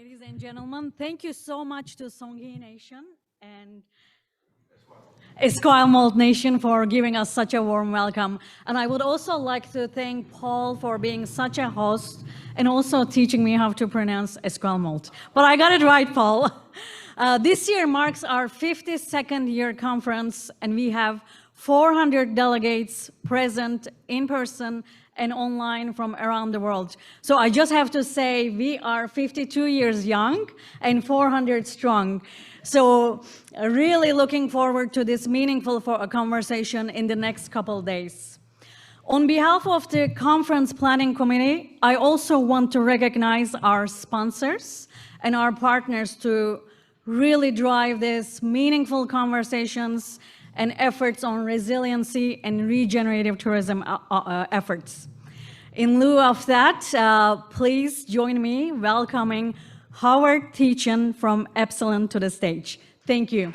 Ladies and gentlemen, thank you so much to Songhi Nation and Esquimalt Nation for giving us such a warm welcome. And I would also like to thank Paul for being such a host and also teaching me how to pronounce Esquimalt. But I got it right, Paul. This year marks our 52nd year conference, and we have 400 delegates present in person and online from around the world. So I just have to say we are 52 years young and 400 strong. So really looking forward to this meaningful conversation in the next couple of days. On behalf of the conference planning committee, I also want to recognize our sponsors and our partners to really drive these meaningful conversations and efforts on resiliency and regenerative tourism efforts. In lieu of that, please join me welcoming Howard Teachin from Epsilon to the stage. Thank you.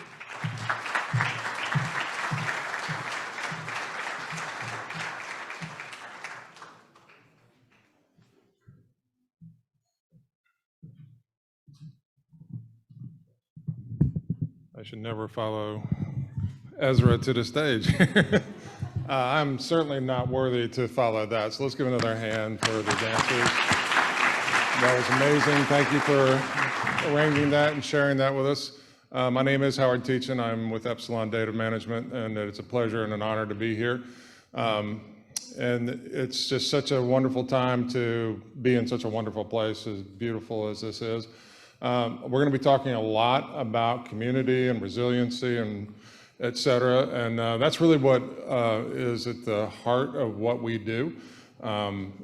I should never follow Ezra to the stage. I'm certainly not worthy to follow that. So let's give another hand for the dancers. That was amazing. Thank you for arranging that and sharing that with us. My name is Howard Teachin. I'm with Epsilon Data Management, and it's a pleasure and an honor to be here. And it's just such a wonderful time to be in such a wonderful place, as beautiful as this is. We're going to be talking a lot about community and resiliency and et cetera, and that's really what is at the heart of what we do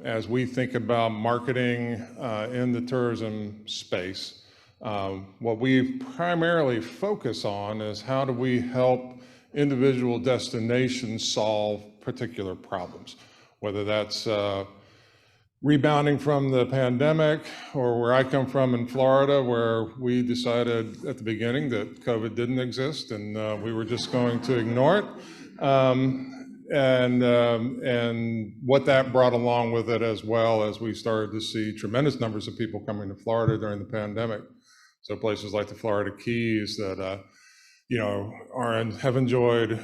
as we think about marketing in the tourism space. What we primarily focus on is how do we help individual destinations solve particular problems, whether that's rebounding from the pandemic, or where I come from in Florida, where we decided at the beginning that COVID didn't exist and we were just going to ignore it. And what that brought along with it, as well as we started to see tremendous numbers of people coming to Florida during the pandemic. So places like the Florida Keys that have enjoyed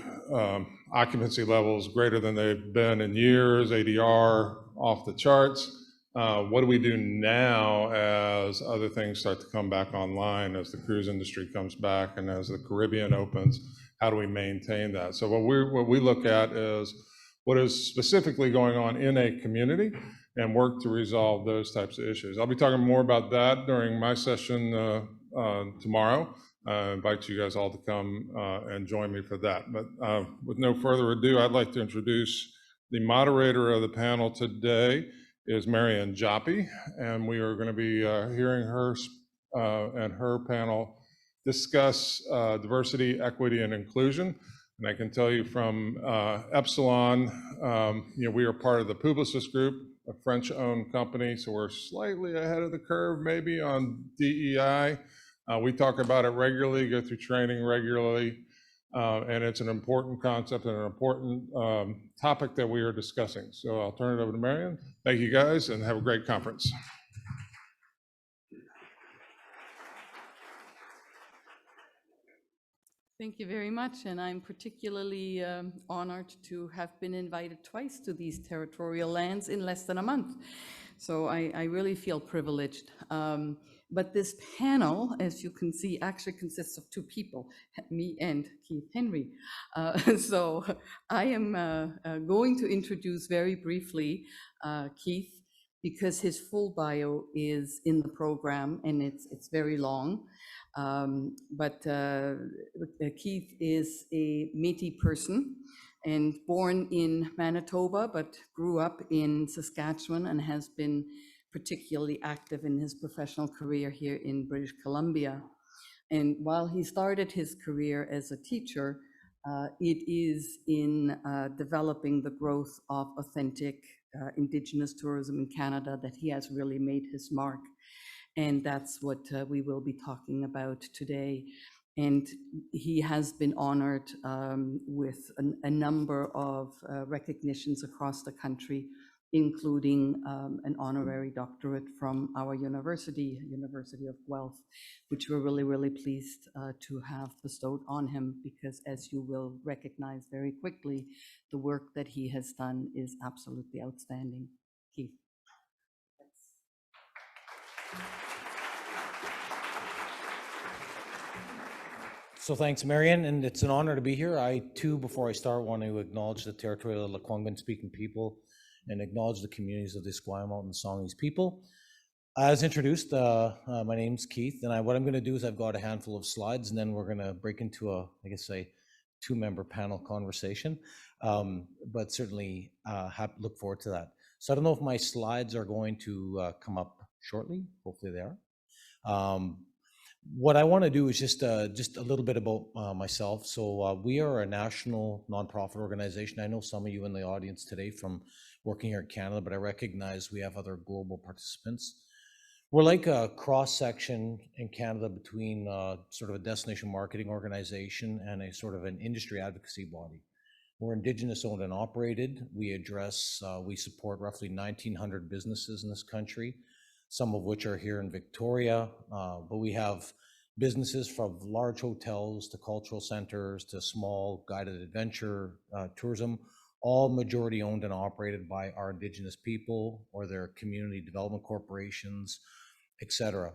occupancy levels greater than they've been in years, ADR off the charts. What do we do now as other things start to come back online, as the cruise industry comes back and as the Caribbean opens? How do we maintain that? So what we look at is what is specifically going on in a community and work to resolve those types of issues. I'll be talking more about that during my session tomorrow. I invite you guys all to come and join me for that. But with no further ado, I'd like to introduce the moderator of the panel today is Marianne Joppi, and we are going to be hearing her and her panel discuss diversity, equity, and inclusion. And I can tell you from Epsilon, we are part of the Publicis Group, a French-owned company, so we're slightly ahead of the curve maybe on DEI. We talk about it regularly, go through training regularly, and it's an important concept and an important topic that we are discussing. So I'll turn it over to Marianne. Thank you guys, and have a great conference. Thank you very much, and I'm particularly honored to have been invited twice to these territorial lands in less than a month. So I really feel privileged. But this panel, as you can see, actually consists of two people, me and Keith Henry. So I am going to introduce very briefly Keith, because his full bio is in the program and it's very long. But Keith is a Métis person and born in Manitoba, but grew up in Saskatchewan and has been particularly active in his professional career here in British Columbia. And while he started his career as a teacher, it is in developing the growth of authentic Indigenous tourism in Canada that he has really made his mark. And that's what we will be talking about today. And he has been honored with a number of recognitions across the country including an honorary doctorate from our university, University of Guelph, which we're really, really pleased to have bestowed on him, because as you will recognize very quickly, the work that he has done is absolutely outstanding. Keith. So thanks, Marian, and it's an honor to be here. I too, before I start, want to acknowledge the territorial Lekwungen-speaking people and acknowledge the communities of the Esquimalt and Songhees people. As introduced, my name's Keith, and what I'm going to do is I've got a handful of slides, and then we're going to break into a two-member panel conversation. But certainly look forward to that. So I don't know if my slides are going to come up shortly. Hopefully they are. What I want to do is just a little bit about myself. So we are a national nonprofit organization. I know some of you in the audience today from working here in Canada, but I recognize we have other global participants. We're like a cross-section in Canada between sort of a destination marketing organization and a sort of an industry advocacy body. We're Indigenous owned and operated. We support roughly 1,900 businesses in this country, some of which are here in Victoria, but we have businesses from large hotels to cultural centers to small guided adventure tourism, all majority owned and operated by our Indigenous people or their community development corporations, etc.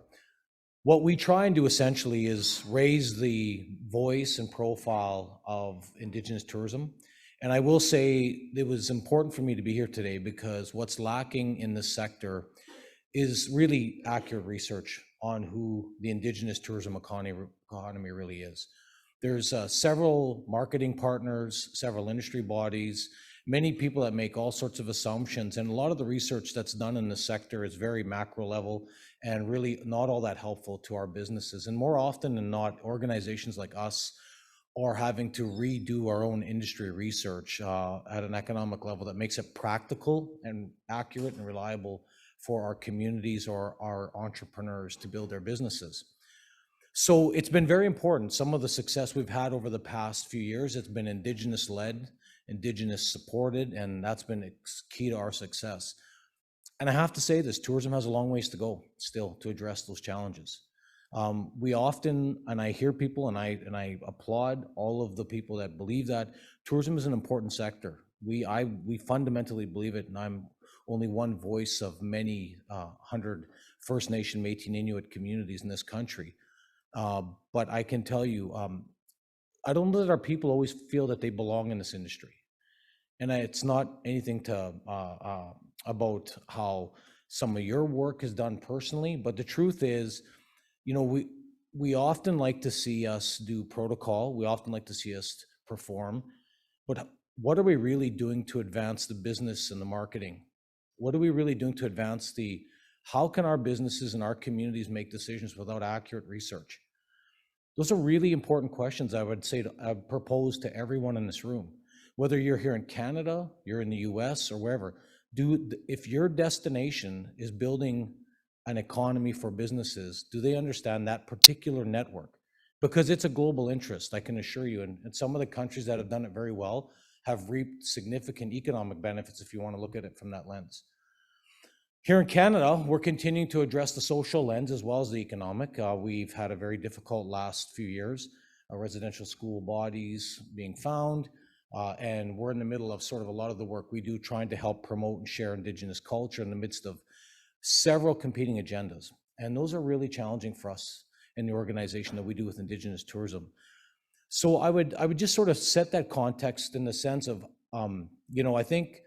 What we try and do essentially is raise the voice and profile of Indigenous tourism. And I will say it was important for me to be here today because what's lacking in this sector is really accurate research on who the Indigenous tourism economy really is. There's several marketing partners, several industry bodies, many people that make all sorts of assumptions, and a lot of the research that's done in this sector is very macro level and really not all that helpful to our businesses. And more often than not, organizations like us are having to redo our own industry research at an economic level that makes it practical and accurate and reliable for our communities or our entrepreneurs to build their businesses. So it's been very important. Some of the success we've had over the past few years, it's been Indigenous led, Indigenous supported, and that's been key to our success. And I have to say this, tourism has a long ways to go still to address those challenges. We often, and I hear people, and I applaud all of the people that believe that tourism is an important sector. We fundamentally believe it, and I'm only one voice of many 100 First Nation, Métis, and Inuit communities in this country. But I can tell you, I don't know that our people always feel that they belong in this industry. And it's not anything about how some of your work is done personally, but the truth is, we often like to see us do protocol. We often like to see us perform, but what are we really doing to advance the business and the marketing? What are we really doing to advance how can our businesses and our communities make decisions without accurate research? Those are really important questions I propose to everyone in this room. Whether you're here in Canada, you're in the US or wherever, if your destination is building an economy for businesses, do they understand that particular network? Because it's a global interest, I can assure you, and some of the countries that have done it very well have reaped significant economic benefits if you want to look at it from that lens. Here in Canada, we're continuing to address the social lens as well as the economic. We've had a very difficult last few years, residential school bodies being found, and we're in the middle of sort of a lot of the work we do trying to help promote and share Indigenous culture in the midst of several competing agendas. And those are really challenging for us in the organization that we do with Indigenous tourism. So I would just sort of set that context in the sense of, I think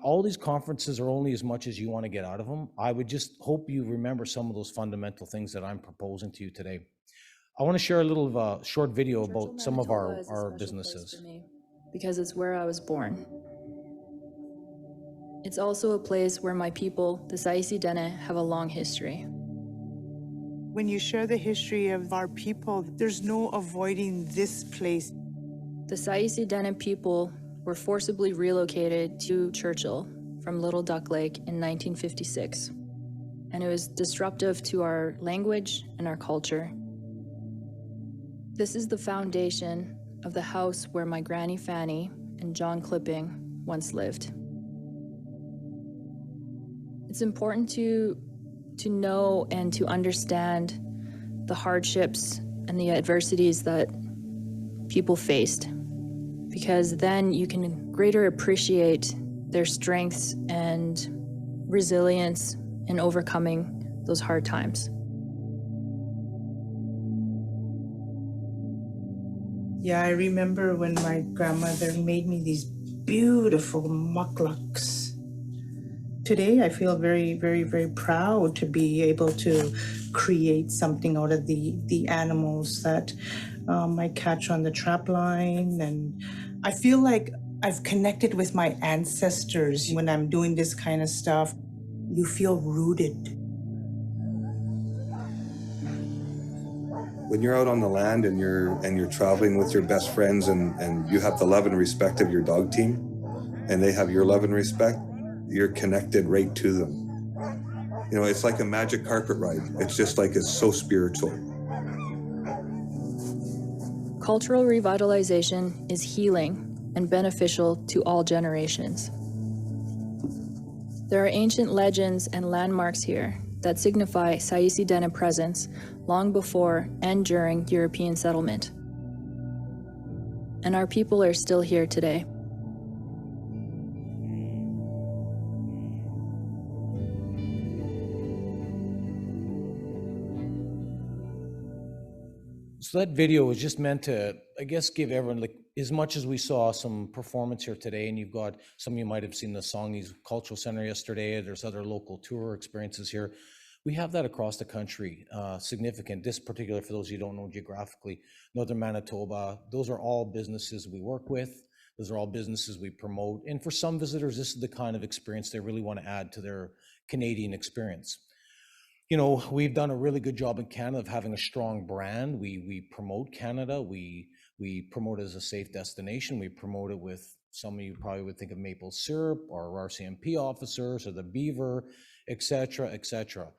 all these conferences are only as much as you want to get out of them. I would just hope you remember some of those fundamental things that I'm proposing to you today. I want to share a little short video about some of our businesses. Because it's where I was born. It's also a place where my people, the Saisi Dene, have a long history. When you share the history of our people, there's no avoiding this place. The Saisi Dene people were forcibly relocated to Churchill from Little Duck Lake in 1956. And it was disruptive to our language and our culture. This is the foundation of the house where my Granny Fanny and John Clipping once lived. It's important to know and to understand the hardships and the adversities that people faced, because then you can greater appreciate their strengths and resilience in overcoming those hard times. Yeah, I remember when my grandmother made me these beautiful muklaks. Today, I feel very, very, very proud to be able to create something out of the animals that I catch on the trap line. And I feel like I've connected with my ancestors when I'm doing this kind of stuff. You feel rooted. When you're out on the land and you're traveling with your best friends and you have the love and respect of your dog team and they have your love and respect, you're connected right to them. You know, it's like a magic carpet ride. It's just like, it's so spiritual. Cultural revitalization is healing and beneficial to all generations. There are ancient legends and landmarks here that signify Saisi Dene presence long before and during European settlement. And our people are still here today. So that video was just meant to, I guess, give everyone, like, as much as we saw some performance here today, and you've got, some of you might have seen the Songhees Cultural Center yesterday, there's other local tour experiences here. We have that across the country, significant. This particular, for those of you who don't know geographically, Northern Manitoba, those are all businesses we work with. Those are all businesses we promote. And for some visitors, this is the kind of experience they really want to add to their Canadian experience. You know, we've done a really good job in Canada of having a strong brand. We promote Canada. We promote it as a safe destination. We promote it with, some of you probably would think of maple syrup or RCMP officers or the beaver, et cetera, et cetera.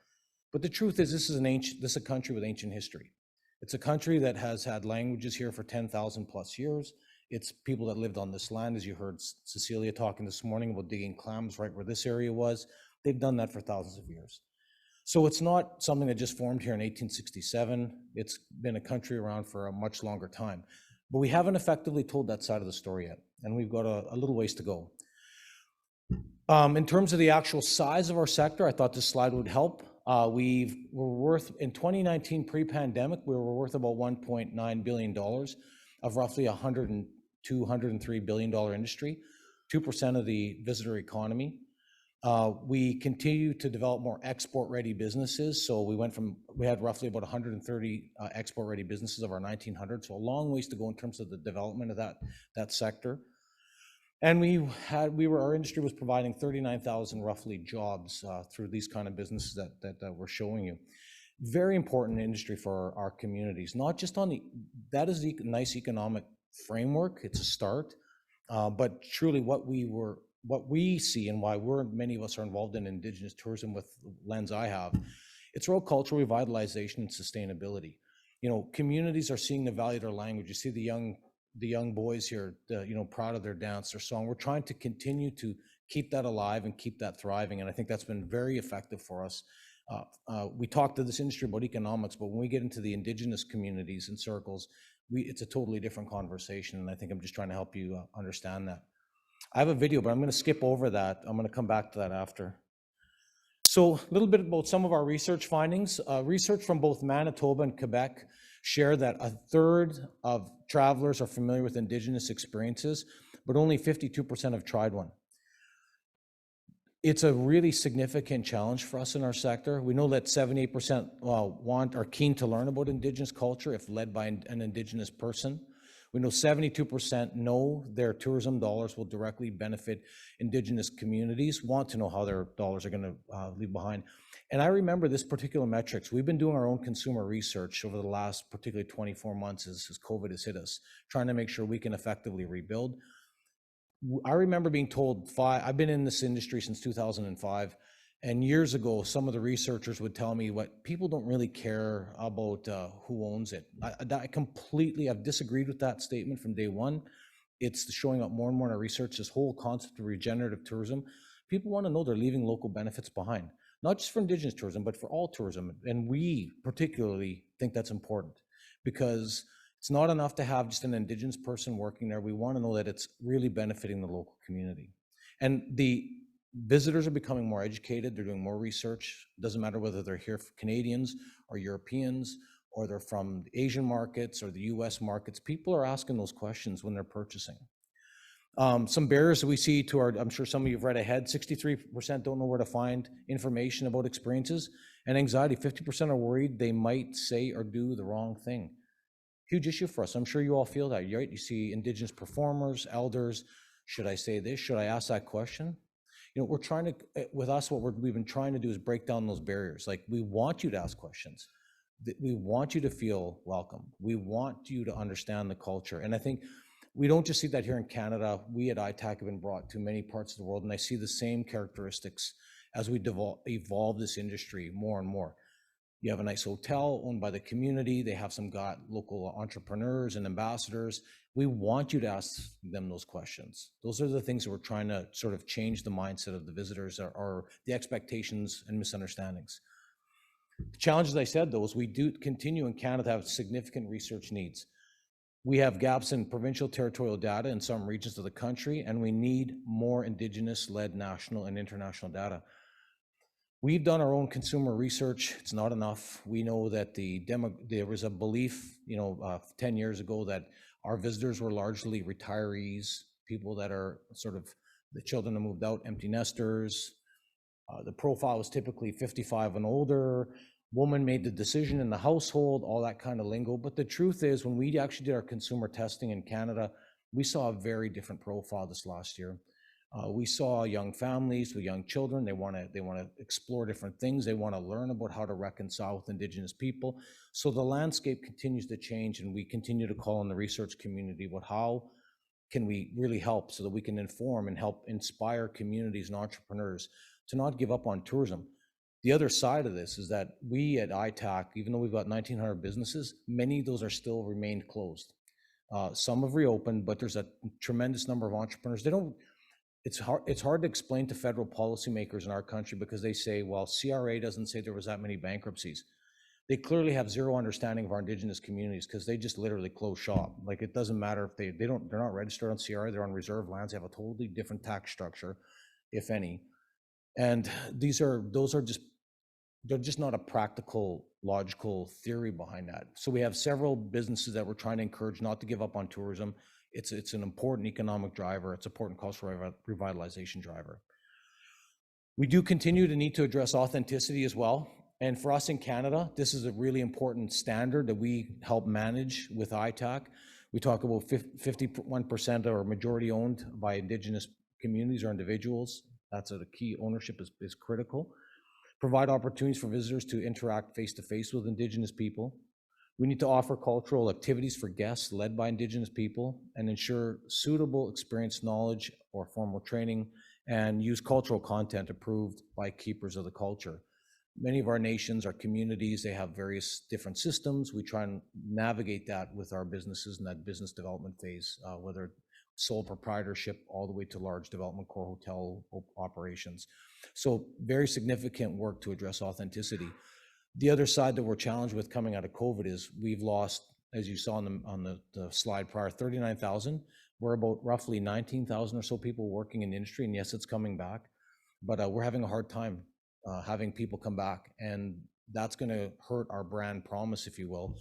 But the truth is, this is a country with ancient history. It's a country that has had languages here for 10,000 plus years. It's people that lived on this land, as you heard Cecilia talking this morning about digging clams right where this area was. They've done that for thousands of years. So it's not something that just formed here in 1867. It's been a country around for a much longer time. But we haven't effectively told that side of the story yet, and we've got a little ways to go. In terms of the actual size of our sector, I thought this slide would help. We're worth, in 2019 pre-pandemic, we were worth about $1.9 billion of roughly $102, $103 billion industry, 2% of the visitor economy. We continue to develop more export-ready businesses. So we had roughly about 130 export-ready businesses of our 1,900. So a long ways to go in terms of the development of that sector. And our industry was providing 39,000 roughly jobs through these kind of businesses that we're showing you. Very important industry for our communities, not just that is a nice economic framework, it's a start, but truly what we see and why many of us are involved in Indigenous tourism with the lens I have, it's real cultural revitalization and sustainability. You know, communities are seeing the value of their language. You see the young boys here, proud of their dance, their song. We're trying to continue to keep that alive and keep that thriving. And I think that's been very effective for us. We talk to this industry about economics, but when we get into the Indigenous communities and circles, it's a totally different conversation. And I think I'm just trying to help you understand that. I have a video, but I'm going to skip over that. I'm going to come back to that after. So a little bit about some of our research findings. Research from both Manitoba and Quebec share that a third of travelers are familiar with Indigenous experiences, but only 52% have tried one. It's a really significant challenge for us in our sector. We know that 78% are keen to learn about Indigenous culture if led by an Indigenous person. We know 72% know their tourism dollars will directly benefit Indigenous communities, want to know how their dollars are going to leave behind. And I remember this particular metrics. We've been doing our own consumer research over the last particularly 24 months as COVID has hit us, trying to make sure we can effectively rebuild. I remember being told, I've been in this industry since 2005, and years ago, some of the researchers would tell me what people don't really care about who owns it. I've disagreed with that statement from day one. It's showing up more and more in our research, this whole concept of regenerative tourism. People want to know they're leaving local benefits behind, not just for Indigenous tourism, but for all tourism. And we particularly think that's important because it's not enough to have just an Indigenous person working there. We want to know that it's really benefiting the local community. And the visitors are becoming more educated. They're doing more research. It doesn't matter whether they're here for Canadians or Europeans, or they're from the Asian markets or the US markets. People are asking those questions when they're purchasing. Some barriers that we see to our, I'm sure some of you have read ahead, 63% don't know where to find information about experiences, and anxiety, 50% are worried they might say or do the wrong thing. Huge issue for us. I'm sure you all feel that, right? You see Indigenous performers, elders, should I say this? Should I ask that question? You know, we're trying to, with us, what we've been trying to do is break down those barriers. Like, we want you to ask questions. We want you to feel welcome. We want you to understand the culture. And I think we don't just see that here in Canada. We at ITAC have been brought to many parts of the world, and I see the same characteristics as we evolve this industry more and more. You have a nice hotel owned by the community. They have got local entrepreneurs and ambassadors. We want you to ask them those questions. Those are the things that we're trying to sort of change the mindset of the visitors, or the expectations and misunderstandings. The challenge, as I said, though, is we do continue in Canada to have significant research needs. We have gaps in provincial territorial data in some regions of the country, and we need more Indigenous-led national and international data. We've done our own consumer research. It's not enough. We know that there was a belief, 10 years ago, that our visitors were largely retirees, people that are sort of the children that moved out, empty nesters. The profile was typically 55 and older. Woman made the decision in the household, all that kind of lingo. But the truth is, when we actually did our consumer testing in Canada, we saw a very different profile this last year. We saw young families with young children. They want to explore different things. They want to learn about how to reconcile with Indigenous people. So the landscape continues to change, and we continue to call on the research community about how can we really help so that we can inform and help inspire communities and entrepreneurs to not give up on tourism. The other side of this is that we at ITAC, even though we've got 1,900 businesses, many of those are still remained closed. Some have reopened, but there's a tremendous number of entrepreneurs. It's hard to explain to federal policymakers in our country, because they say, well, CRA doesn't say there was that many bankruptcies. They clearly have zero understanding of our Indigenous communities, because they just literally close shop. Like, it doesn't matter if they're not registered on CRA, they're on reserve lands, they have a totally different tax structure, if any. And they're just not a practical, logical theory behind that. So we have several businesses that we're trying to encourage not to give up on tourism. It's an important economic driver. It's an important cultural revitalization driver. We do continue to need to address authenticity as well. And for us in Canada, this is a really important standard that we help manage with ITAC. We talk about 51% are majority owned by Indigenous communities or individuals. That's a key. Ownership is critical. Provide opportunities for visitors to interact face-to-face with Indigenous people. We need to offer cultural activities for guests led by Indigenous people, and ensure suitable experience, knowledge, or formal training, and use cultural content approved by keepers of the culture. Many of our nations, our communities, they have various different systems. We try and navigate that with our businesses in that business development phase, whether sole proprietorship all the way to large development core hotel operations. So very significant work to address authenticity. The other side that we're challenged with coming out of COVID is we've lost, as you saw on the slide prior, 39,000. We're about roughly 19,000 or so people working in the industry, and yes, it's coming back, but we're having a hard time having people come back, and that's going to hurt our brand promise, if you will.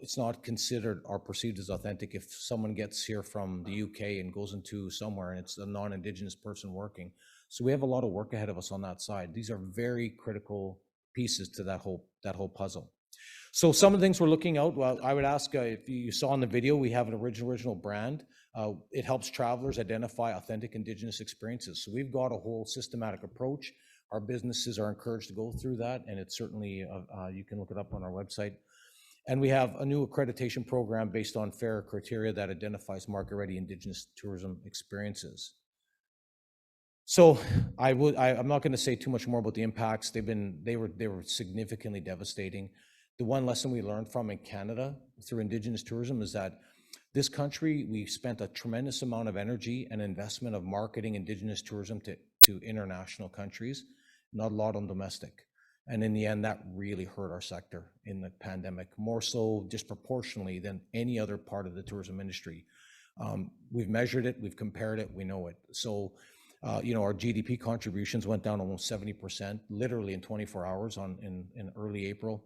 It's not considered or perceived as authentic if someone gets here from the UK and goes into somewhere and it's a non-Indigenous person working. So we have a lot of work ahead of us on that side. These are very critical pieces to that whole puzzle. So some of the things we're looking out, well, I would ask if you saw in the video, we have an original brand. It helps travelers identify authentic Indigenous experiences. So we've got a whole systematic approach. Our businesses are encouraged to go through that, and it's certainly, you can look it up on our website. And we have a new accreditation program based on fair criteria that identifies market-ready Indigenous tourism experiences. So I'm not going to say too much more about the impacts. They were significantly devastating. The one lesson we learned from in Canada through Indigenous tourism is that this country, we spent a tremendous amount of energy and investment of marketing Indigenous tourism to to international countries, not a lot on domestic. And in the end, that really hurt our sector in the pandemic, more so disproportionately than any other part of the tourism industry. We've measured it, we've compared it, we know it. So, our GDP contributions went down almost 70%, literally in 24 hours in early April.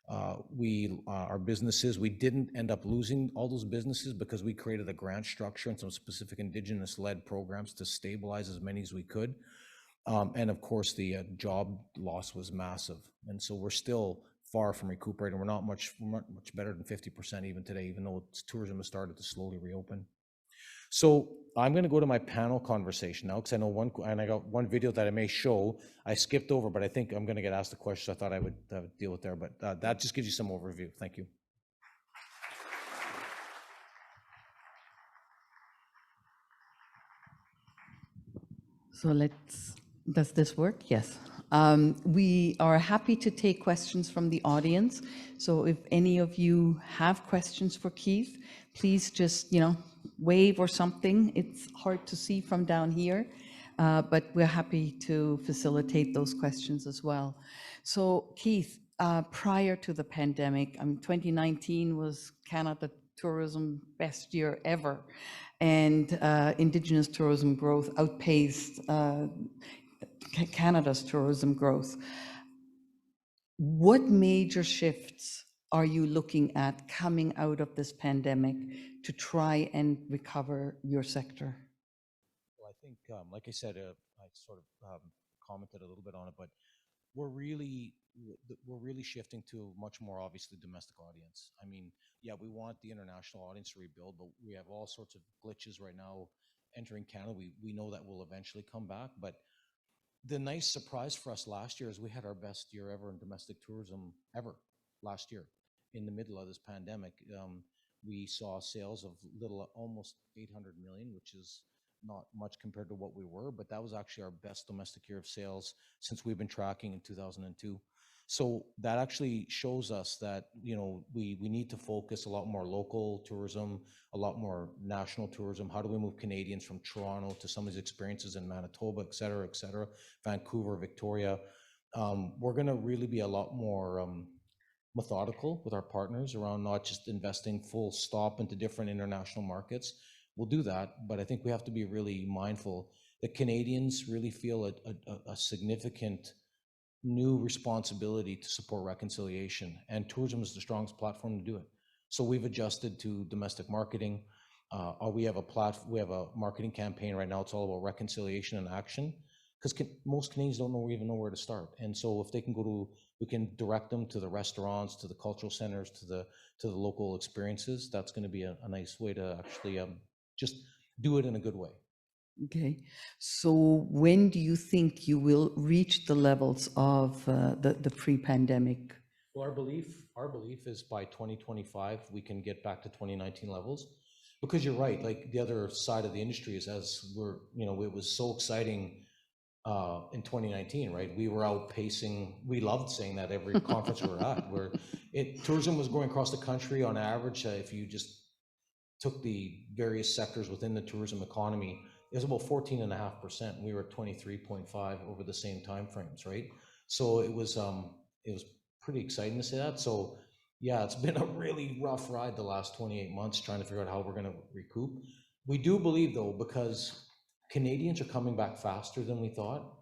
Our businesses, we didn't end up losing all those businesses because we created a grant structure and some specific Indigenous-led programs to stabilize as many as we could. And of course, the job loss was massive. And so we're still far from recuperating. We're not much better than 50% even today, even though tourism has started to slowly reopen. So I'm going to go to my panel conversation now, because I know I got one video that I may show. I skipped over, but I think I'm going to get asked the question. So I thought I would deal with there, but that just gives you some overview. Thank you. So does this work? Yes. We are happy to take questions from the audience. So if any of you have questions for Keith, please just, wave or something. It's hard to see from down here, but we're happy to facilitate those questions as well. So Keith, prior to the pandemic, 2019 was Canada tourism best year ever, and Indigenous tourism growth outpaced Canada's tourism growth. What major shifts are you looking at coming out of this pandemic to try and recover your sector? Well, I think, like I said, I sort of commented a little bit on it, but we're really shifting to a much more obviously domestic audience. I mean, yeah, we want the international audience to rebuild, but we have all sorts of glitches right now entering Canada. We know that will eventually come back, but the nice surprise for us last year is we had our best year ever in domestic tourism ever last year. In the middle of this pandemic, we saw sales of almost 800 million, which is not much compared to what we were, but that was actually our best domestic year of sales since we've been tracking in 2002. So that actually shows us that, we need to focus a lot more local tourism, a lot more national tourism. How do we move Canadians from Toronto to some of these experiences in Manitoba, et cetera, Vancouver, Victoria? We're going to really be a lot more methodical with our partners around not just investing full stop into different international markets. We'll do that, but I think we have to be really mindful that Canadians really feel a significant new responsibility to support reconciliation, and tourism is the strongest platform to do it. So we've adjusted to domestic marketing. We have a marketing campaign right now. It's all about reconciliation and action, because most Canadians don't even know where to start. And so if they can we can direct them to the restaurants, to the cultural centers, to the local experiences. That's going to be a nice way to actually just do it in a good way. Okay, so when do you think you will reach the levels of the pre-pandemic? Well, our belief is by 2025 we can get back to 2019 levels, because you're right. Like, the other side of the industry is, as we're, it was so exciting in 2019, right? We were outpacing. We loved saying that every conference we were at, where tourism was growing across the country on average. If you just took the various sectors within the tourism economy, it was about 14.5%. We were at 23.5 over the same time frames, right? So it was pretty exciting to say that. So yeah, it's been a really rough ride the last 28 months trying to figure out how we're going to recoup. We do believe, though, because Canadians are coming back faster than we thought,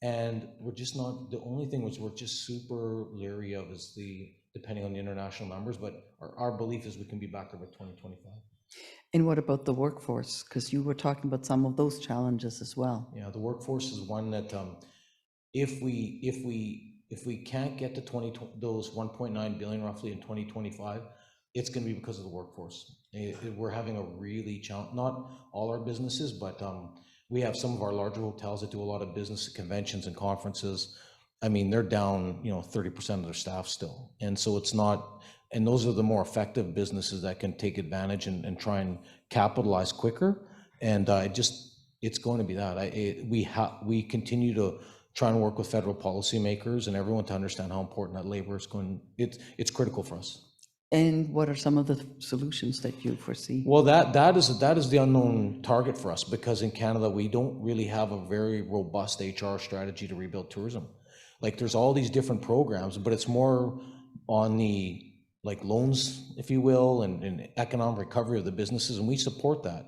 and we're just not. The only thing we're just super leery of is depending on the international numbers, but our belief is we can be back there by 2025. And what about the workforce? Because you were talking about some of those challenges as well. Yeah, the workforce is one that if we can't get to those 1.9 billion roughly in 2025, it's going to be because of the workforce. We're having a really challenge. Not all our businesses, but we have some of our larger hotels that do a lot of business conventions and conferences. I mean, they're down, 30% of their staff still, and so it's not. And those are the more effective businesses that can take advantage and try and capitalize quicker. And it's going to be that. We continue to try and work with federal policymakers and everyone to understand how important that labor is going. It's critical for us. And what are some of the solutions that you foresee? Well, that is the unknown target for us, because in Canada, we don't really have a very robust HR strategy to rebuild tourism. Like, there's all these different programs, but it's more on the, like, loans, if you will, and economic recovery of the businesses, and we support that.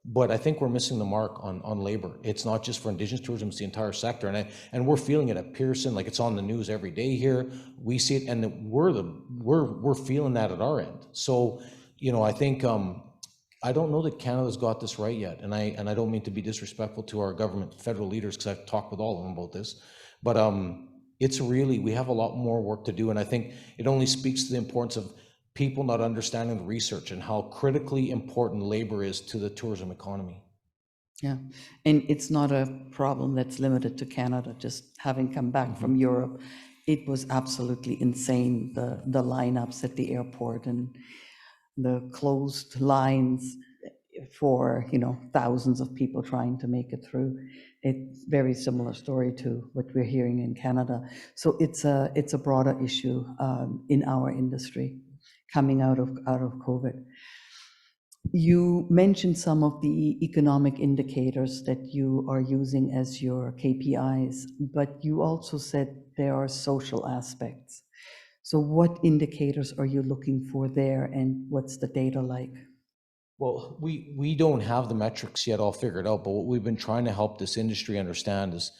But I think we're missing the mark on labor. It's not just for Indigenous tourism, it's the entire sector. And we're feeling it at Pearson, like, it's on the news every day here. We see it, and we're feeling that at our end. So, I think, I don't know that Canada's got this right yet. And I don't mean to be disrespectful to our government, federal leaders, because I've talked with all of them about this. But we have a lot more work to do. And I think it only speaks to the importance of people not understanding the research and how critically important labor is to the tourism economy. Yeah, and it's not a problem that's limited to Canada. Just having come back from Europe, it was absolutely insane, the lineups at the airport and the closed lines for, thousands of people trying to make it through. It's very similar story to what we're hearing in Canada. So it's a broader issue in our industry coming out of COVID. You mentioned some of the economic indicators that you are using as your KPIs, but you also said there are social aspects. So what indicators are you looking for there, and what's the data like? Well, we don't have the metrics yet all figured out, but what we've been trying to help this industry understand is,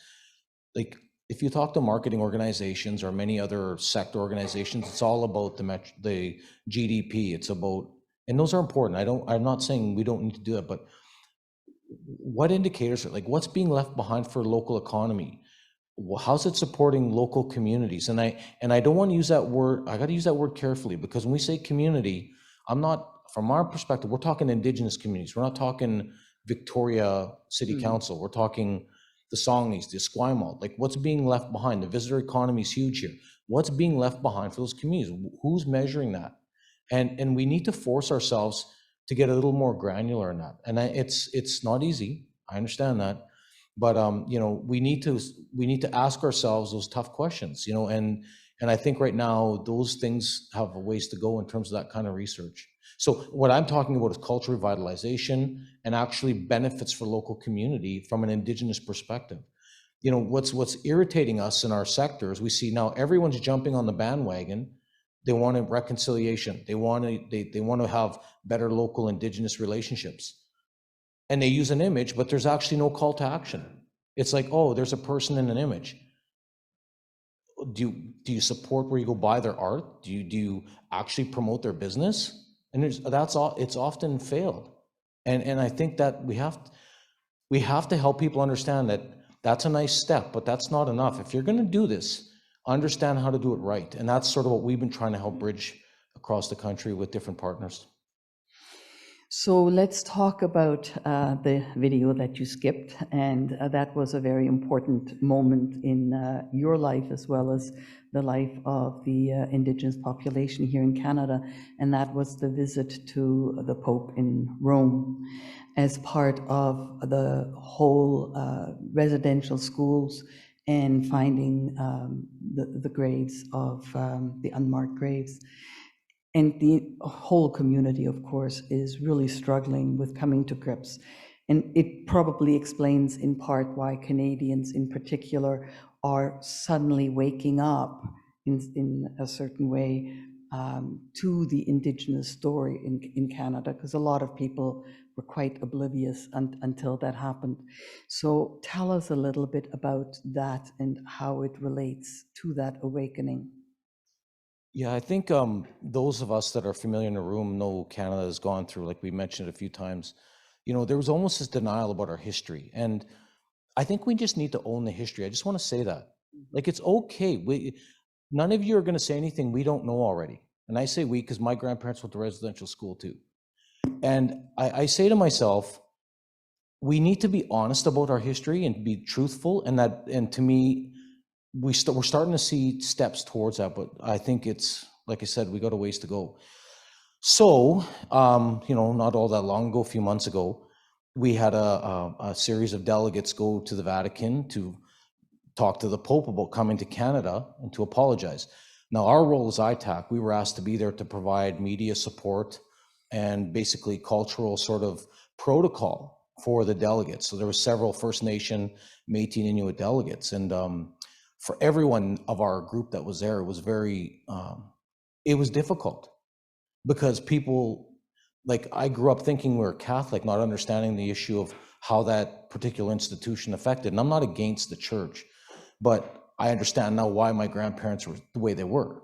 like, if you talk to marketing organizations or many other sector organizations, it's all about the GDP. It's about, and those are important. I'm not saying we don't need to do that, but what indicators are, like, what's being left behind for local economy? How's it supporting local communities? And I don't want to use that word. I got to use that word carefully, because when we say community, from our perspective, we're talking Indigenous communities. We're not talking Victoria City Council. We're talking the Songhees, the Esquimalt. Like, what's being left behind? The visitor economy is huge here. What's being left behind for those communities? Who's measuring that? And we need to force ourselves to get a little more granular in that. And it's not easy. I understand that. But we need to ask ourselves those tough questions, and I think right now those things have a ways to go in terms of that kind of research. So what I'm talking about is cultural revitalization and actually benefits for local community from an Indigenous perspective. What's irritating us in our sector is we see now everyone's jumping on the bandwagon. They want a reconciliation. They want to have better local Indigenous relationships. And they use an image, but there's actually no call to action. It's like, oh, there's a person in an image. Do you support where you go buy their art? Do you actually promote their business? And it's often failed. And I think that we have to help people understand that that's a nice step, but that's not enough. If you're going to do this, understand how to do it right. And that's sort of what we've been trying to help bridge across the country with different partners. So let's talk about the video that you skipped, and that was a very important moment in your life as well as the life of the Indigenous population here in Canada, and that was the visit to the Pope in Rome as part of the whole residential schools and finding the graves of the unmarked graves. And the whole community, of course, is really struggling with coming to grips. And it probably explains in part why Canadians in particular are suddenly waking up in a certain way to the Indigenous story in Canada, because a lot of people were quite oblivious until that happened. So tell us a little bit about that and how it relates to that awakening. Yeah, I think those of us that are familiar in the room know Canada has gone through, like we mentioned a few times, there was almost this denial about our history. And I think we just need to own the history. I just want to say that. Like, it's okay. None of you are going to say anything we don't know already. And I say we because my grandparents went to residential school too. And I say to myself, we need to be honest about our history and be truthful. And to me, we're starting to see steps towards that, but I think it's, like I said, we got a ways to go. So, not all that long ago, a few months ago, we had a series of delegates go to the Vatican to talk to the Pope about coming to Canada and to apologize. Now, our role as ITAC, we were asked to be there to provide media support and basically cultural sort of protocol for the delegates. So there were several First Nation, Métis, and Inuit delegates, and for everyone of our group that was there, it was very, it was difficult because people, like I grew up thinking we were Catholic, not understanding the issue of how that particular institution affected. And I'm not against the church, but I understand now why my grandparents were the way they were.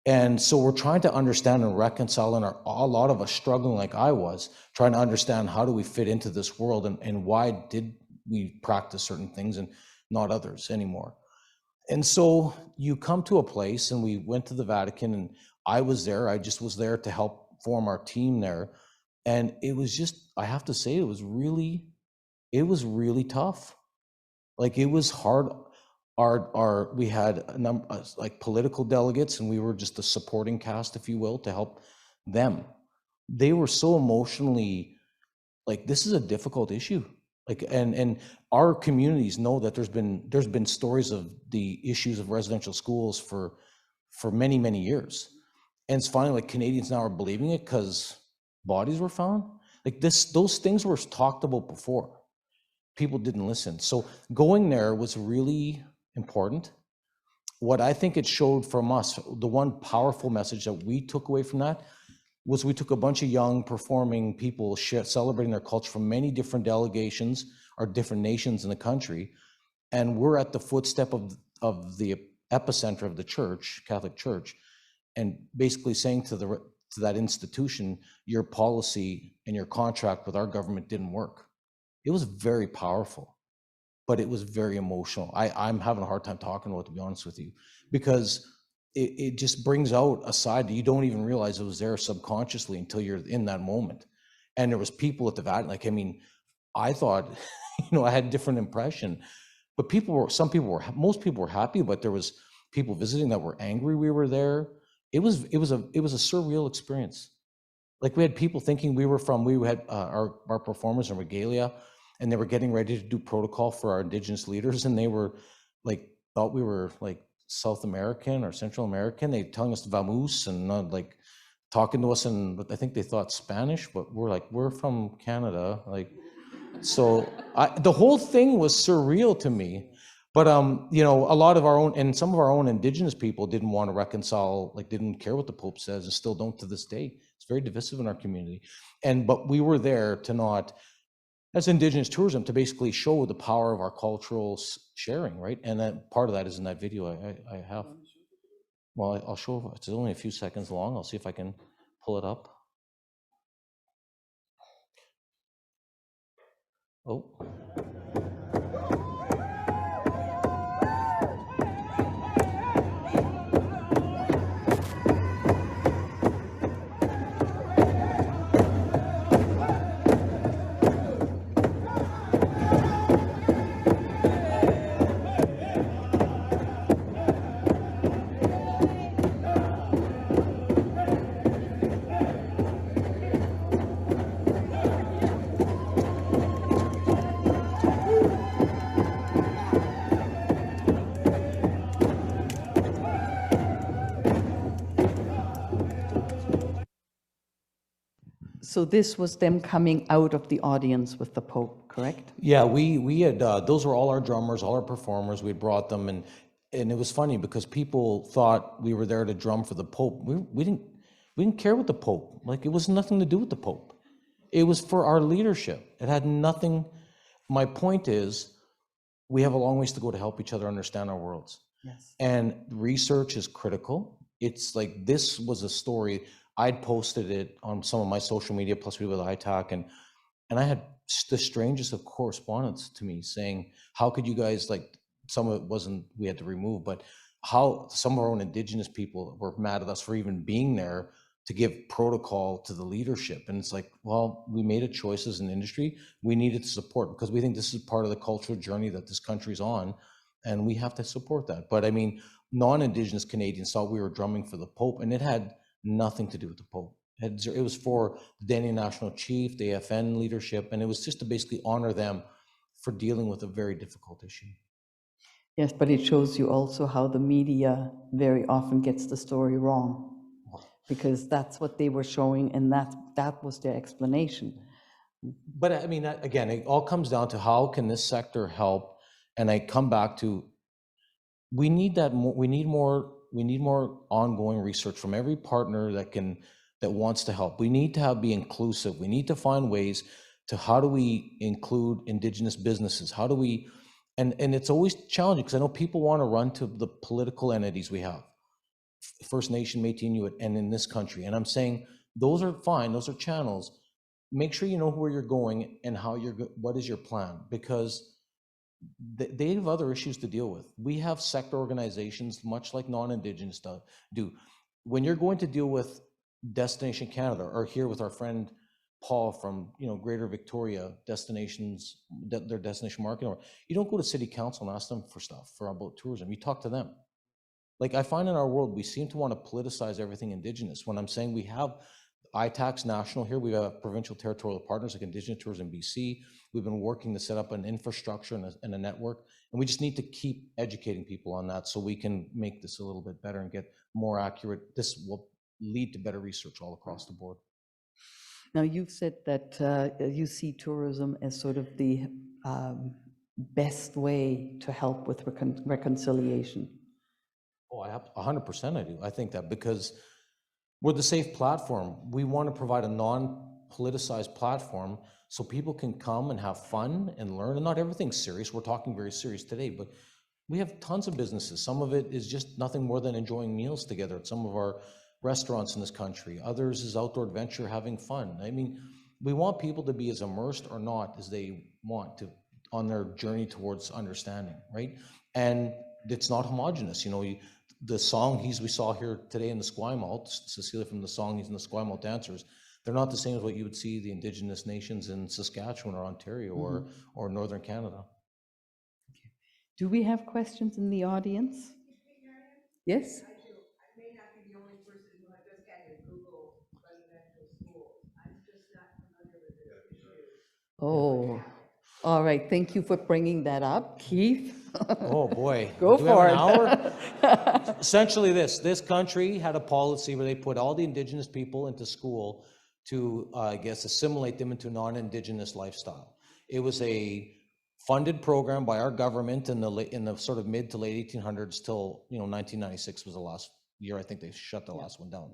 And so we're trying to understand and reconcile, and a lot of us struggling like I was, trying to understand how do we fit into this world, and why did we practice certain things and not others anymore. And so you come to a place, and we went to the Vatican, and I was there. I just was there to help form our team there. And it was just, I have to say, it was really tough. Like, it was hard. We had a number, like political delegates, and we were just the supporting cast, if you will, to help them. They were so emotionally, like, this is a difficult issue. Like, and our communities know that there's been stories of the issues of residential schools for many, many years. And it's finally like Canadians now are believing it because bodies were found. Like those things were talked about before. People didn't listen. So going there was really important. What I think it showed from us, the one powerful message that we took away from that was we took a bunch of young performing people celebrating their culture from many different delegations or different nations in the country. And we're at the footstep of the epicenter of the church, Catholic Church, and basically saying to that institution, your policy and your contract with our government didn't work. It was very powerful, but it was very emotional. I'm having a hard time talking about it, to be honest with you, because it just brings out a side that you don't even realize it was there subconsciously until you're in that moment. And there was people at the Vatican, like, I mean, I thought, I had a different impression, but most people were happy, but there was people visiting that were angry we were there. It was a surreal experience. Like, we had people thinking we had our performers in regalia, and they were getting ready to do protocol for our Indigenous leaders, and they were like, thought we were like South American or Central American. They telling us vamos and like talking to us, and I think they thought Spanish, but we're from Canada. Like, so the whole thing was surreal to me. But a lot of our own, and some of our own Indigenous people didn't want to reconcile, like didn't care what the Pope says, and still don't to this day. It's very divisive in our community. But we were there to not, as Indigenous tourism, to basically show the power of our cultural sharing, right? And that part of that is in that video I have. Well, I'll show, it's only a few seconds long. I'll see if I can pull it up. Oh. So this was them coming out of the audience with the Pope, correct? Yeah, we had, those were all our drummers, all our performers. We brought them, and it was funny because people thought we were there to drum for the Pope. We didn't care with the Pope. Like, it was nothing to do with the Pope. It was for our leadership. It had nothing. My point is, we have a long ways to go to help each other understand our worlds. Yes. And research is critical. It's like, this was a story. I'd posted it on some of my social media, plus we were with ITAC, and I had the strangest of correspondence to me saying, how could you guys, like, some of it wasn't, we had to remove, but how some of our own Indigenous people were mad at us for even being there to give protocol to the leadership. And it's like, well, we made a choice as an industry. We needed to support, because we think this is part of the cultural journey that this country's on, and we have to support that. But I mean, non-Indigenous Canadians thought we were drumming for the Pope, and it had nothing to do with the Pope. It was for the Dene National Chief, the AFN leadership, and it was just to basically honor them for dealing with a very difficult issue. Yes, but it shows you also how the media very often gets the story wrong, because that's what they were showing, and that was their explanation. But I mean, again, it all comes down to how can this sector help? And I come back to, we need that more, we need more ongoing research from every partner that wants to help. We need to be inclusive. We need to find ways to, how do we include Indigenous businesses? How do we, and it's always challenging, because I know people want to run to the political entities we have, First Nation, Métis, Inuit, and in this country. And I'm saying, those are fine, those are channels. Make sure you know where you're going and what is your plan, because they have other issues to deal with. We have sector organizations, much like non-Indigenous do. When you're going to deal with Destination Canada, or here with our friend Paul from Greater Victoria Destinations, their destination marketing, you don't go to City Council and ask them for stuff about tourism. You talk to them. Like, I find in our world, we seem to want to politicize everything Indigenous, when I'm saying we have ITAX national here. We have provincial territorial partners like Indigenous Tourism BC. We've been working to set up an infrastructure and a network, and we just need to keep educating people on that so we can make this a little bit better and get more accurate. This will lead to better research all across the board. Now, you've said that you see tourism as sort of the best way to help with reconciliation. Oh, I have 100% I do. I think that, because we're the safe platform. We want to provide a non-politicized platform so people can come and have fun and learn, and not everything's serious. We're talking very serious today, but we have tons of businesses. Some of it is just nothing more than enjoying meals together at some of our restaurants in this country. Others is outdoor adventure, having fun. I mean, we want people to be as immersed or not as they want to on their journey towards understanding, right? And it's not homogenous. The Songhees we saw here today in the Esquimalt, Cecilia from the Songhees and the Esquimalt dancers, they're not the same as what you would see the Indigenous nations in Saskatchewan or Ontario or Northern Canada. Do we have questions in the audience? Yes? Oh, all right. Thank you for bringing that up, Keith. Oh, boy. Go Do we have for an it. hour? Essentially this country had a policy where they put all the Indigenous people into school to, assimilate them into non-Indigenous lifestyle. It was a funded program by our government in the sort of mid to late 1800s till 1996 was the last year. I think they shut the last one down.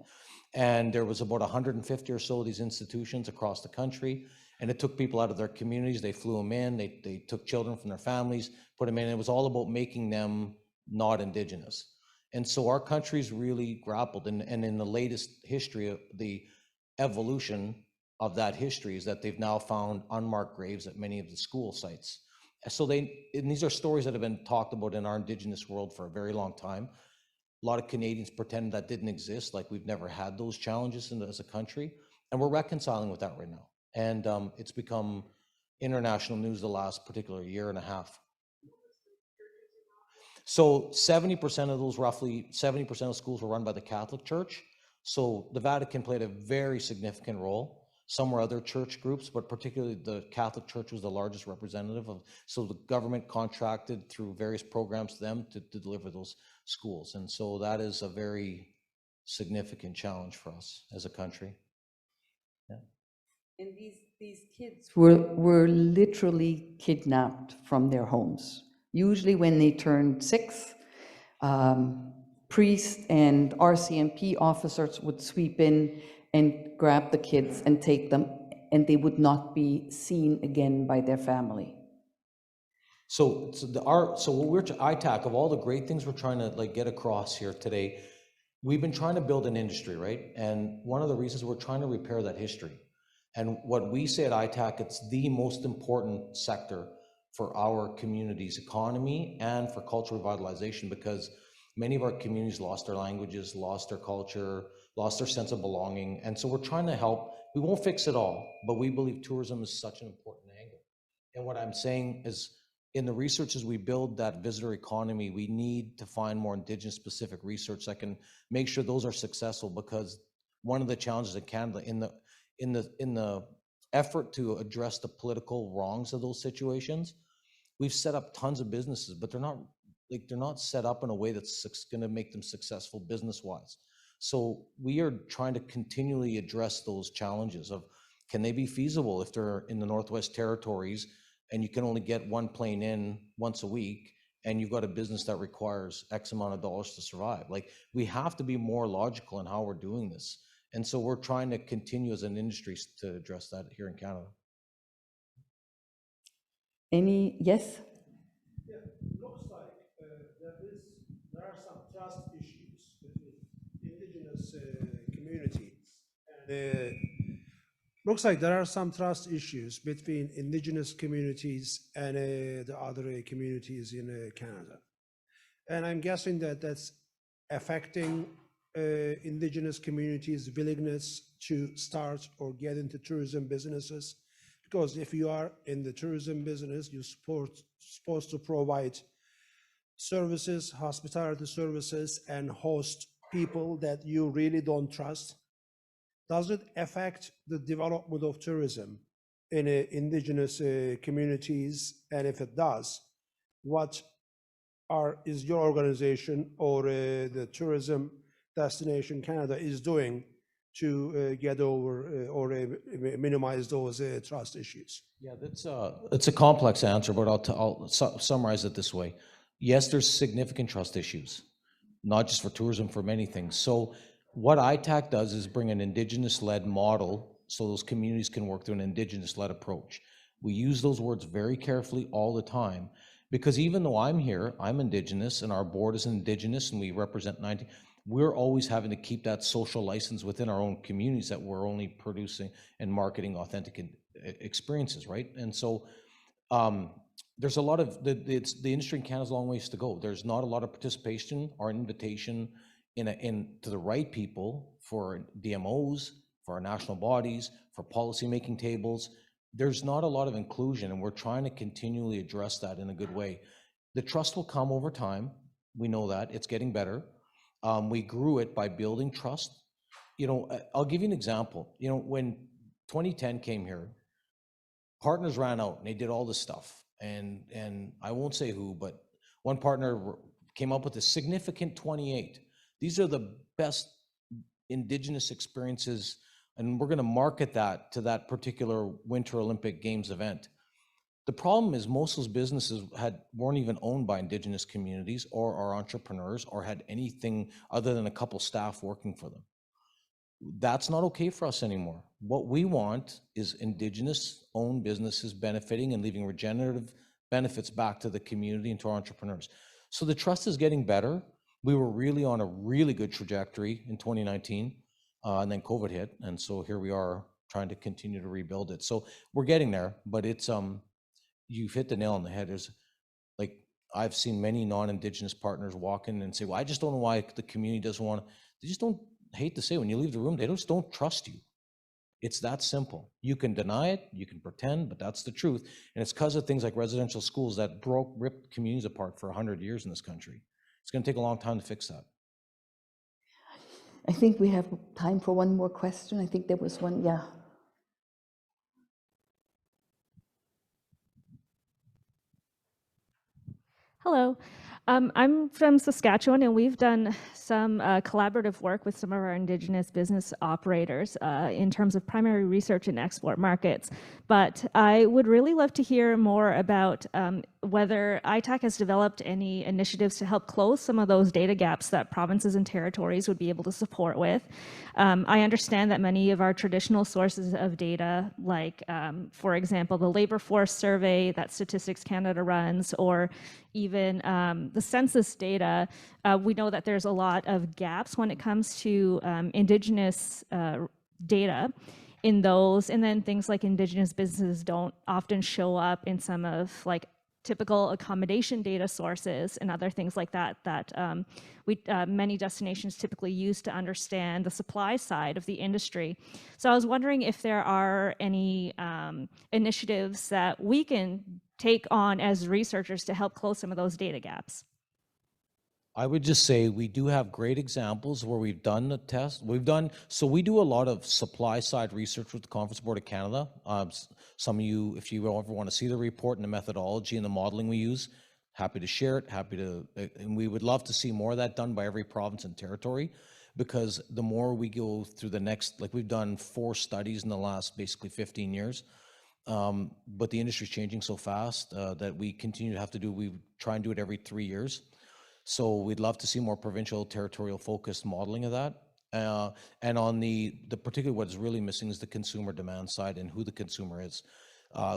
And there was about 150 or so of these institutions across the country. And it took people out of their communities. They flew them in. They took children from their families, put them in. It was all about making them not Indigenous. And so our country's really grappled. And in the latest history of the evolution of that history is that they've now found unmarked graves at many of the school sites. So and these are stories that have been talked about in our Indigenous world for a very long time. A lot of Canadians pretend that didn't exist, like we've never had those challenges as a country. And we're reconciling with that right now. And it's become international news the last particular year and a half. So 70% of those, roughly 70% of schools were run by the Catholic Church. So the Vatican played a very significant role. Some were other church groups, but particularly the Catholic Church was the largest representative of. So the government contracted through various programs to them to deliver those schools. And so that is a very significant challenge for us as a country. Yeah. And these kids were literally kidnapped from their homes. Usually when they turned 6, priests and RCMP officers would sweep in and grab the kids and take them, and they would not be seen again by their family. So what we're ITAC, of all the great things we're trying to get across here today, we've been trying to build an industry, right? And one of the reasons we're trying to repair that history. And what we say at ITAC, it's the most important sector for our community's economy and for cultural revitalization, because many of our communities lost their languages, lost their culture, lost their sense of belonging. And so we're trying to help. We won't fix it all, but we believe tourism is such an important angle. And what I'm saying is, in the research as we build that visitor economy, we need to find more Indigenous specific research that can make sure those are successful, because one of the challenges in Canada in the effort to address the political wrongs of those situations, we've set up tons of businesses, but they're not like they're not set up in a way that's going to make them successful business-wise. So we are trying to continually address those challenges of, can they be feasible if they're in the Northwest Territories and you can only get one plane in once a week and you've got a business that requires X amount of dollars to survive? Like, we have to be more logical in how we're doing this. And so we're trying to continue as an industry to address that here in Canada. Yes? Looks like there are some trust issues between Indigenous communities. And looks like there are some trust issues between Indigenous communities and the other communities in Canada. And I'm guessing that that's affecting Indigenous communities' willingness to start or get into tourism businesses. Because if you are in the tourism business, you're supposed to provide services, hospitality services, and host people that you really don't trust. Does it affect the development of tourism in Indigenous communities? And if it does, what is your organization or the Tourism Destination Canada is doing to get over or minimize those trust issues? Yeah, it's a complex answer, but I'll summarize it this way. Yes, there's significant trust issues, not just for tourism, for many things. So what ITAC does is bring an Indigenous-led model so those communities can work through an Indigenous-led approach. We use those words very carefully all the time, because even though I'm here, I'm Indigenous and our board is Indigenous and we represent 90, we're always having to keep that social license within our own communities that we're only producing and marketing authentic experiences, right? And so there's a lot of, the industry in Canada has a long ways to go. There's not a lot of participation or invitation to the right people for DMOs, for our national bodies, for policymaking tables. There's not a lot of inclusion, and we're trying to continually address that in a good way. The trust will come over time. We know that. It's getting better. We grew it by building trust. I'll give you an example. When 2010 came here, partners ran out and they did all this stuff. And I won't say who, but one partner came up with a significant 28. These are the best Indigenous experiences, and we're going to market that to that particular Winter Olympic Games event. The problem is most of those businesses weren't even owned by Indigenous communities or our entrepreneurs or had anything other than a couple staff working for them. That's not okay for us anymore. What we want is Indigenous-owned businesses benefiting and leaving regenerative benefits back to the community and to our entrepreneurs. So the trust is getting better. We were really on a really good trajectory in 2019, and then COVID hit, and so here we are trying to continue to rebuild it. So we're getting there, but it's you've hit the nail on the head. There's, like, I've seen many non-Indigenous partners walk in and say, well, I just don't know why the community doesn't want to. They just don't, hate to say, when you leave the room, they just don't trust you. It's that simple. You can deny it, you can pretend, but that's the truth. And it's because of things like residential schools that ripped communities apart for 100 years in this country. It's going to take a long time to fix that. I think we have time for one more question. I think there was one, yeah. Hello. I'm from Saskatchewan, and we've done some collaborative work with some of our Indigenous business operators in terms of primary research and export markets. But I would really love to hear more about whether ITAC has developed any initiatives to help close some of those data gaps that provinces and territories would be able to support with. I understand that many of our traditional sources of data, like, for example, the labor force survey that Statistics Canada runs, or even the census data, we know that there's a lot of gaps when it comes to Indigenous data in those, and then things like Indigenous businesses don't often show up in some of, like, typical accommodation data sources and other things like that many destinations typically use to understand the supply side of the industry. So I was wondering if there are any initiatives that we can take on as researchers to help close some of those data gaps. I would just say we do have great examples where we've done the test. So we do a lot of supply side research with the Conference Board of Canada. Some of you, if you ever want to see the report and the methodology and the modeling we use, happy to share it, and we would love to see more of that done by every province and territory, because the more we go through the next, like we've done 4 studies in the last basically 15 years, but the industry is changing so fast that we continue to have to we try and do it every 3 years. So we'd love to see more provincial, territorial focused modeling of that. And on the particularly what's really missing is the consumer demand side and who the consumer is.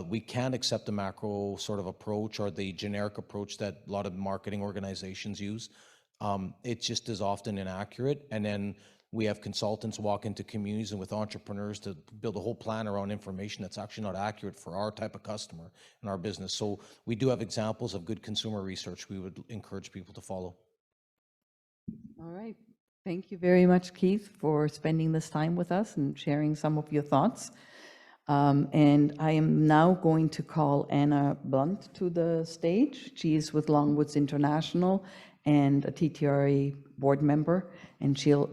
We can't accept the macro sort of approach or the generic approach that a lot of marketing organizations use. It just is often inaccurate. And then we have consultants walk into communities and with entrepreneurs to build a whole plan around information that's actually not accurate for our type of customer and our business. So we do have examples of good consumer research we would encourage people to follow. All right. Thank you very much, Keith, for spending this time with us and sharing some of your thoughts. And I am now going to call Anna Blunt to the stage. She is with Longwoods International and a TTRA board member, and she'll